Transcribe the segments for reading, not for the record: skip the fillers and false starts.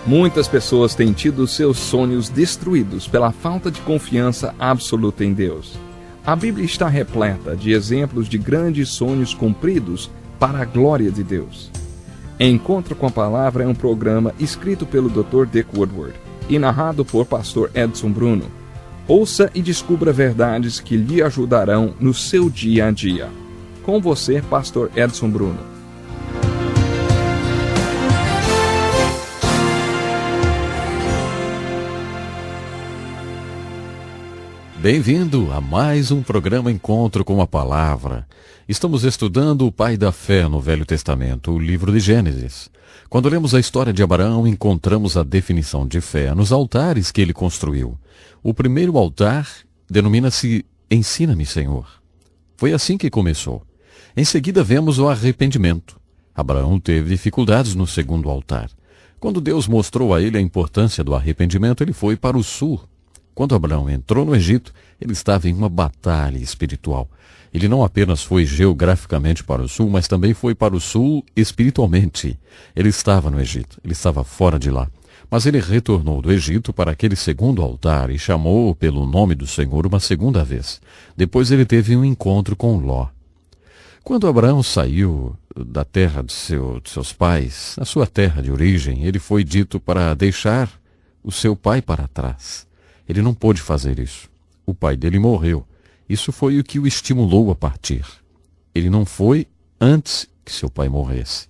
Muitas pessoas têm tido seus sonhos destruídos pela falta de confiança absoluta em Deus. A Bíblia está repleta de exemplos de grandes sonhos cumpridos para a glória de Deus. Encontro com a Palavra é um programa escrito pelo Dr. Dick Woodward e narrado por Pastor Edson Bruno. Ouça e descubra verdades que lhe ajudarão no seu dia a dia. Com você, Pastor Edson Bruno. Bem-vindo a mais um programa Encontro com a Palavra. Estamos estudando o pai da fé no Velho Testamento, o livro de Gênesis. Quando lemos a história de Abraão, encontramos a definição de fé nos altares que ele construiu. O primeiro altar denomina-se Ensina-me, Senhor. Foi assim que começou. Em seguida vemos o arrependimento. Abraão teve dificuldades no segundo altar. Quando Deus mostrou a ele a importância do arrependimento, ele foi para o sul. Quando Abraão entrou no Egito, ele estava em uma batalha espiritual. Ele não apenas foi geograficamente para o sul, mas também foi para o sul espiritualmente. Ele estava no Egito, ele estava fora de lá. Mas ele retornou do Egito para aquele segundo altar e chamou pelo nome do Senhor uma segunda vez. Depois ele teve um encontro com Ló. Quando Abraão saiu da terra de seus pais, na sua terra de origem, ele foi dito para deixar o seu pai para trás. Ele não pôde fazer isso. O pai dele morreu. Isso foi o que o estimulou a partir. Ele não foi antes que seu pai morresse.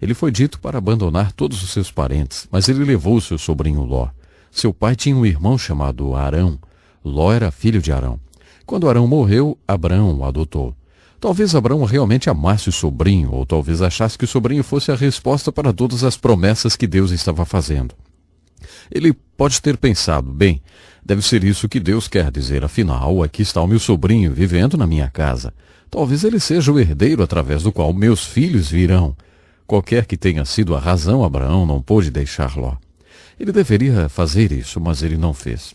Ele foi dito para abandonar todos os seus parentes, mas ele levou seu sobrinho Ló. Seu pai tinha um irmão chamado Arão. Ló era filho de Arão. Quando Arão morreu, Abrão o adotou. Talvez Abrão realmente amasse o sobrinho, ou talvez achasse que o sobrinho fosse a resposta para todas as promessas que Deus estava fazendo. Ele pode ter pensado, bem, deve ser isso que Deus quer dizer, afinal, aqui está o meu sobrinho vivendo na minha casa. Talvez ele seja o herdeiro através do qual meus filhos virão. Qualquer que tenha sido a razão, Abraão não pôde deixar Ló. Ele deveria fazer isso, mas ele não fez.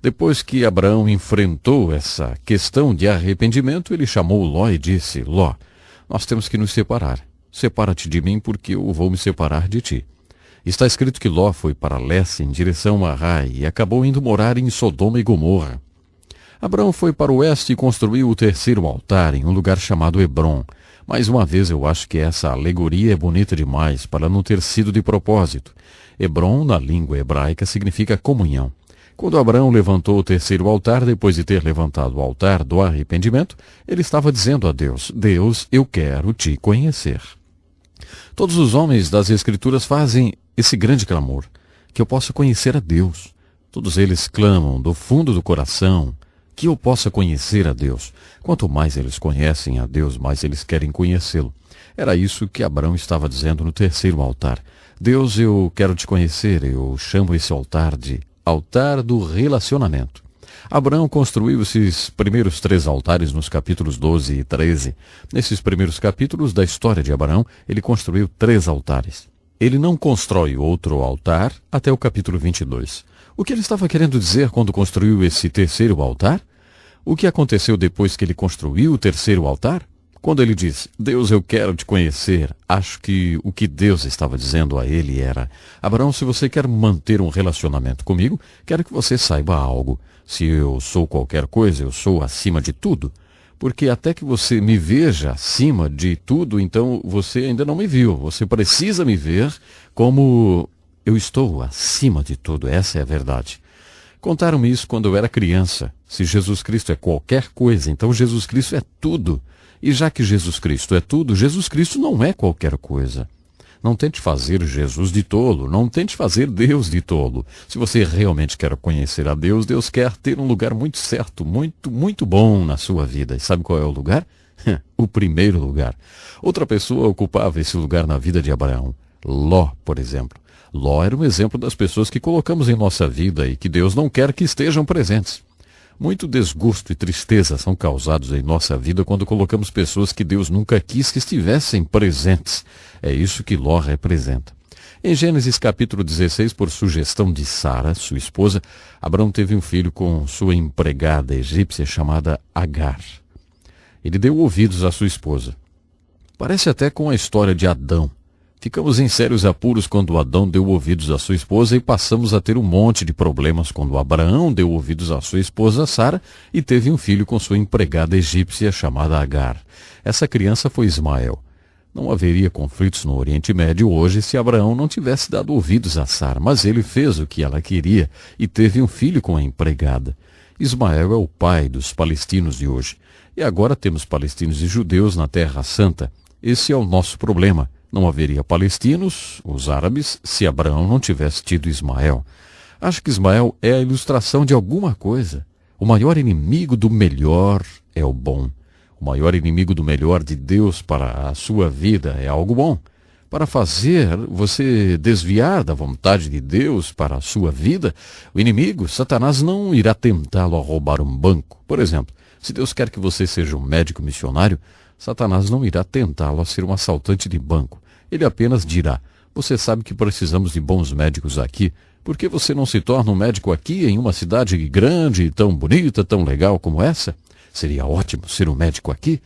Depois que Abraão enfrentou essa questão de arrependimento, ele chamou Ló e disse, Ló, nós temos que nos separar. Separa-te de mim porque eu vou me separar de ti. Está escrito que Ló foi para leste em direção a Rai e acabou indo morar em Sodoma e Gomorra. Abraão foi para o oeste e construiu o terceiro altar em um lugar chamado Hebrom. Mais uma vez eu acho que essa alegoria é bonita demais para não ter sido de propósito. Hebrom, na língua hebraica, significa comunhão. Quando Abraão levantou o terceiro altar, depois de ter levantado o altar do arrependimento, ele estava dizendo a Deus, Deus, eu quero te conhecer. Todos os homens das Escrituras fazem esse grande clamor, que eu possa conhecer a Deus. Todos eles clamam do fundo do coração que eu possa conhecer a Deus. Quanto mais eles conhecem a Deus, mais eles querem conhecê-lo. Era isso que Abraão estava dizendo no terceiro altar. Deus, eu quero te conhecer, eu chamo esse altar de altar do relacionamento. Abraão construiu esses primeiros 3 altares nos capítulos 12 e 13. Nesses primeiros capítulos da história de Abraão, ele construiu 3 altares. Ele não constrói outro altar até o capítulo 22. O que ele estava querendo dizer quando construiu esse terceiro altar? O que aconteceu depois que ele construiu o terceiro altar? Quando ele diz, Deus, eu quero te conhecer, acho que o que Deus estava dizendo a ele era, Abraão, se você quer manter um relacionamento comigo, quero que você saiba algo. Se eu sou qualquer coisa, eu sou acima de tudo. Porque até que você me veja acima de tudo, então você ainda não me viu. Você precisa me ver como eu estou acima de tudo. Essa é a verdade. Contaram-me isso quando eu era criança. Se Jesus Cristo é qualquer coisa, então Jesus Cristo é tudo. E já que Jesus Cristo é tudo, Jesus Cristo não é qualquer coisa. Não tente fazer Jesus de tolo, não tente fazer Deus de tolo. Se você realmente quer conhecer a Deus, Deus quer ter um lugar muito certo, muito bom na sua vida. E sabe qual é o lugar? O primeiro lugar. Outra pessoa ocupava esse lugar na vida de Abraão. Ló, por exemplo. Ló era um exemplo das pessoas que colocamos em nossa vida e que Deus não quer que estejam presentes. Muito desgosto e tristeza são causados em nossa vida quando colocamos pessoas que Deus nunca quis que estivessem presentes. É isso que Ló representa. Em Gênesis capítulo 16, por sugestão de Sara, sua esposa, Abraão teve um filho com sua empregada egípcia chamada Agar. Ele deu ouvidos à sua esposa. Parece até com a história de Adão. Ficamos em sérios apuros quando Adão deu ouvidos à sua esposa e passamos a ter um monte de problemas quando Abraão deu ouvidos à sua esposa Sara e teve um filho com sua empregada egípcia chamada Agar. Essa criança foi Ismael. Não haveria conflitos no Oriente Médio hoje se Abraão não tivesse dado ouvidos a Sara, mas ele fez o que ela queria e teve um filho com a empregada. Ismael é o pai dos palestinos de hoje. E agora temos palestinos e judeus na Terra Santa. Esse é o nosso problema. Não haveria palestinos, os árabes, se Abraão não tivesse tido Ismael. Acho que Ismael é a ilustração de alguma coisa. O maior inimigo do melhor é o bom. O maior inimigo do melhor de Deus para a sua vida é algo bom. Para fazer você desviar da vontade de Deus para a sua vida, o inimigo, Satanás, não irá tentá-lo a roubar um banco. Por exemplo, se Deus quer que você seja um médico missionário, Satanás não irá tentá-lo a ser um assaltante de banco. Ele apenas dirá: você sabe que precisamos de bons médicos aqui. Por que você não se torna um médico aqui em uma cidade grande, tão bonita, tão legal como essa? Seria ótimo ser um médico aqui?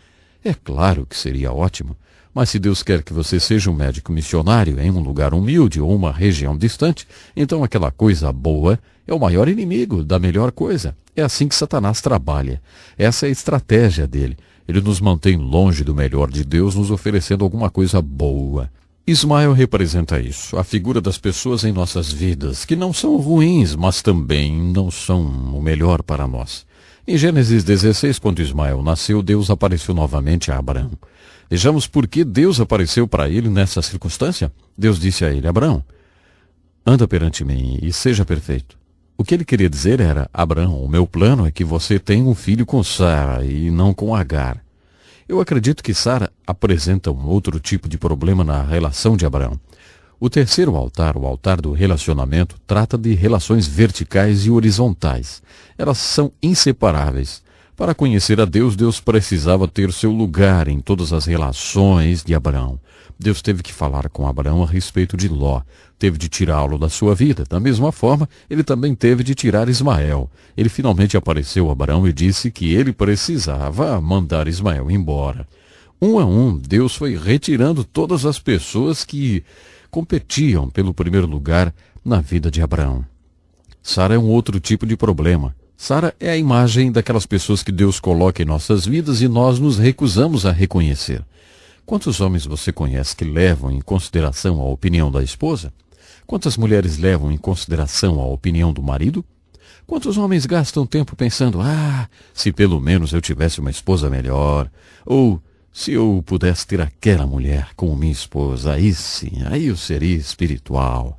É claro que seria ótimo. Mas se Deus quer que você seja um médico missionário em um lugar humilde ou uma região distante, então aquela coisa boa é o maior inimigo da melhor coisa. É assim que Satanás trabalha. Essa é a estratégia dele. Ele nos mantém longe do melhor de Deus, nos oferecendo alguma coisa boa. Ismael representa isso, a figura das pessoas em nossas vidas, que não são ruins, mas também não são o melhor para nós. Em Gênesis 16, quando Ismael nasceu, Deus apareceu novamente a Abraão. Vejamos por que Deus apareceu para ele nessa circunstância. Deus disse a ele: Abraão, anda perante mim e seja perfeito. O que ele queria dizer era: Abraão, o meu plano é que você tenha um filho com Sara e não com Agar. Eu acredito que Sara apresenta um outro tipo de problema na relação de Abraão. O terceiro altar, o altar do relacionamento, trata de relações verticais e horizontais. Elas são inseparáveis. Para conhecer a Deus, Deus precisava ter seu lugar em todas as relações de Abraão. Deus teve que falar com Abraão a respeito de Ló, teve de tirá-lo da sua vida. Da mesma forma, ele também teve de tirar Ismael. Ele finalmente apareceu a Abraão e disse que ele precisava mandar Ismael embora. Um a um, Deus foi retirando todas as pessoas que competiam pelo primeiro lugar na vida de Abraão. Sara é um outro tipo de problema. Sara é a imagem daquelas pessoas que Deus coloca em nossas vidas e nós nos recusamos a reconhecer. Quantos homens você conhece que levam em consideração a opinião da esposa? Quantas mulheres levam em consideração a opinião do marido? Quantos homens gastam tempo pensando: se pelo menos eu tivesse uma esposa melhor, ou se eu pudesse ter aquela mulher como minha esposa, aí sim, aí eu seria espiritual.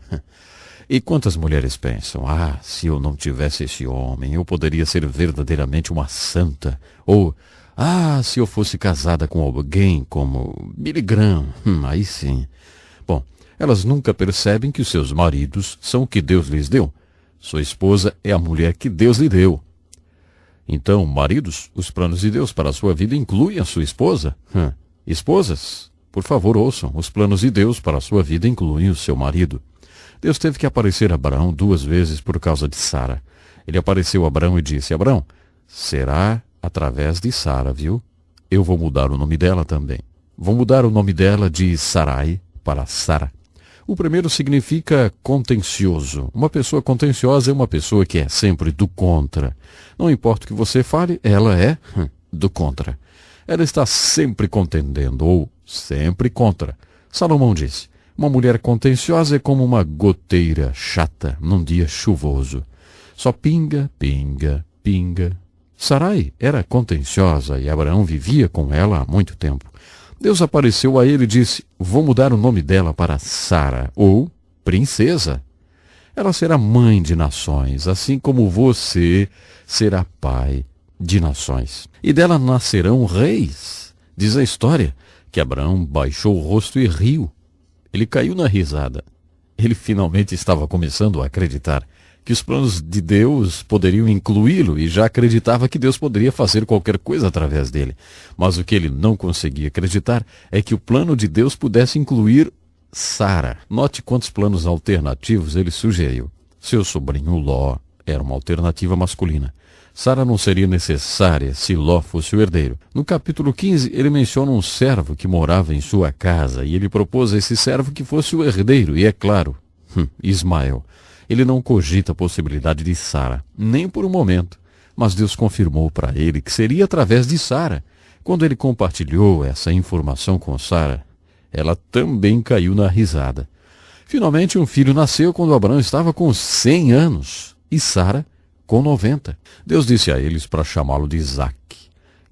E quantas mulheres pensam: se eu não tivesse esse homem, eu poderia ser verdadeiramente uma santa, ou se eu fosse casada com alguém como Billy Graham, aí sim. Bom, elas nunca percebem que os seus maridos são o que Deus lhes deu. Sua esposa é a mulher que Deus lhe deu. Então, maridos, os planos de Deus para a sua vida incluem a sua esposa. Esposas, por favor, ouçam, os planos de Deus para a sua vida incluem o seu marido. Deus teve que aparecer a Abraão 2 vezes por causa de Sara. Ele apareceu a Abraão e disse: Abraão, será através de Sara, viu? Eu vou mudar o nome dela também. Vou mudar o nome dela de Sarai para Sara. O primeiro significa contencioso. Uma pessoa contenciosa é uma pessoa que é sempre do contra. Não importa o que você fale, ela é do contra. Ela está sempre contendendo ou sempre contra. Salomão disse: uma mulher contenciosa é como uma goteira chata num dia chuvoso. Só pinga, pinga, pinga. Sarai era contenciosa e Abraão vivia com ela há muito tempo. Deus apareceu a ele e disse: vou mudar o nome dela para Sara, ou princesa. Ela será mãe de nações, assim como você será pai de nações. E dela nascerão reis. Diz a história que Abraão baixou o rosto e riu. Ele caiu na risada. Ele finalmente estava começando a acreditar que os planos de Deus poderiam incluí-lo e já acreditava que Deus poderia fazer qualquer coisa através dele. Mas o que ele não conseguia acreditar é que o plano de Deus pudesse incluir Sara. Note quantos planos alternativos ele sugeriu. Seu sobrinho Ló era uma alternativa masculina. Sara não seria necessária se Ló fosse o herdeiro. No capítulo 15, ele menciona um servo que morava em sua casa, e ele propôs a esse servo que fosse o herdeiro, e é claro, Ismael. Ele não cogita a possibilidade de Sara, nem por um momento, mas Deus confirmou para ele que seria através de Sara. Quando ele compartilhou essa informação com Sara, ela também caiu na risada. Finalmente, um filho nasceu quando Abraão estava com 100 anos, e Sara com 90. Deus disse a eles para chamá-lo de Isaac,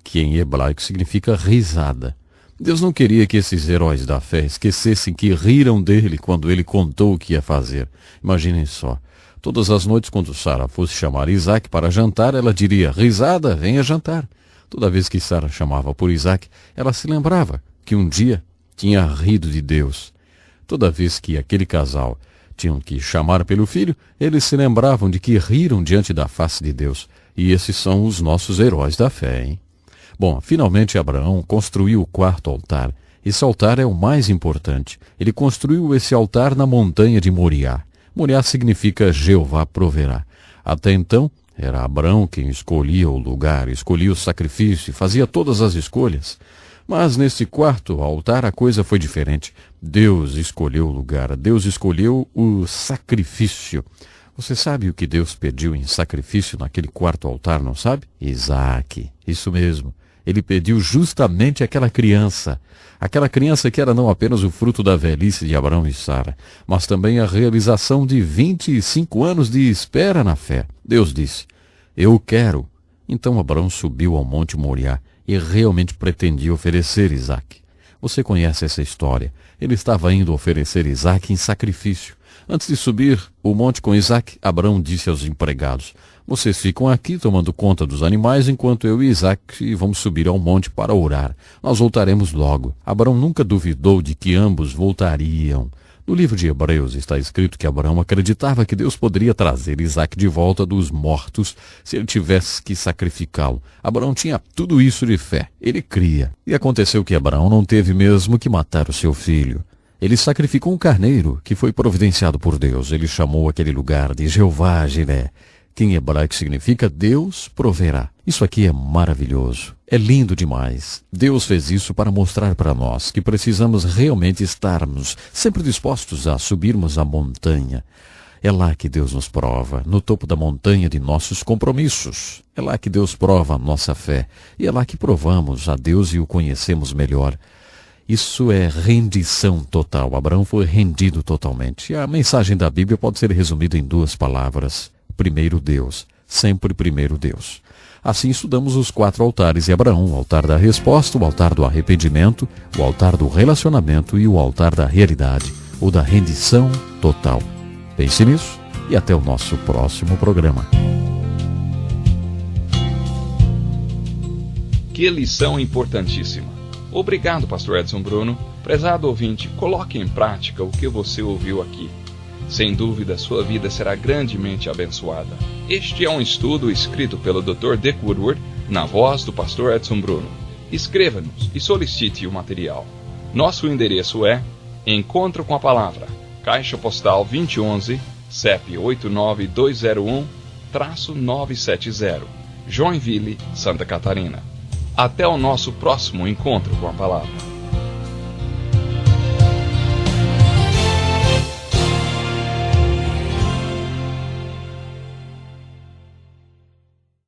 que em hebraico significa risada. Deus não queria que esses heróis da fé esquecessem que riram dele quando ele contou o que ia fazer. Imaginem só. Todas as noites, quando Sara fosse chamar Isaac para jantar, ela diria: risada, venha jantar. Toda vez que Sara chamava por Isaac, ela se lembrava que um dia tinha rido de Deus. Toda vez que aquele casal tinham que chamar pelo filho, eles se lembravam de que riram diante da face de Deus. E esses são os nossos heróis da fé, hein? Bom, finalmente Abraão construiu o quarto altar. Esse altar é o mais importante. Ele construiu esse altar na montanha de Moriá. Moriá significa Jeová proverá. Até então, era Abraão quem escolhia o lugar, escolhia o sacrifício, fazia todas as escolhas. Mas nesse quarto altar a coisa foi diferente. Deus escolheu o lugar, Deus escolheu o sacrifício. Você sabe o que Deus pediu em sacrifício naquele quarto altar, não sabe? Isaac, isso mesmo. Ele pediu justamente aquela criança que era não apenas o fruto da velhice de Abraão e Sara, mas também a realização de 25 anos de espera na fé. Deus disse: eu quero. Então Abraão subiu ao Monte Moriá e realmente pretendia oferecer Isaac. Você conhece essa história. Ele estava indo oferecer Isaac em sacrifício. Antes de subir o monte com Isaac, Abraão disse aos empregados: vocês ficam aqui tomando conta dos animais enquanto eu e Isaac vamos subir ao monte para orar. Nós voltaremos logo. Abraão nunca duvidou de que ambos voltariam. No livro de Hebreus está escrito que Abraão acreditava que Deus poderia trazer Isaac de volta dos mortos se ele tivesse que sacrificá-lo. Abraão tinha tudo isso de fé. Ele cria. E aconteceu que Abraão não teve mesmo que matar o seu filho. Ele sacrificou um carneiro que foi providenciado por Deus. Ele chamou aquele lugar de Jeová Jiré, que em hebraico significa Deus proverá. Isso aqui é maravilhoso. É lindo demais. Deus fez isso para mostrar para nós que precisamos realmente estarmos sempre dispostos a subirmos a montanha. É lá que Deus nos prova, no topo da montanha de nossos compromissos. É lá que Deus prova a nossa fé. E é lá que provamos a Deus e o conhecemos melhor. Isso é rendição total. Abraão foi rendido totalmente. E a mensagem da Bíblia pode ser resumida em 2 palavras. Primeiro Deus. Sempre primeiro Deus. Assim estudamos os 4 altares de Abraão: o altar da resposta, o altar do arrependimento, o altar do relacionamento e o altar da realidade, ou da rendição total. Pense nisso e até o nosso próximo programa. Que lição importantíssima. Obrigado, pastor Edson Bruno. Prezado ouvinte, coloque em prática o que você ouviu aqui. Sem dúvida, sua vida será grandemente abençoada. Este é um estudo escrito pelo Dr. Dick Woodward, na voz do pastor Edson Bruno. Escreva-nos e solicite o material. Nosso endereço é Encontro com a Palavra, Caixa Postal 2011, CEP 89201-970, Joinville, Santa Catarina. Até o nosso próximo Encontro com a Palavra.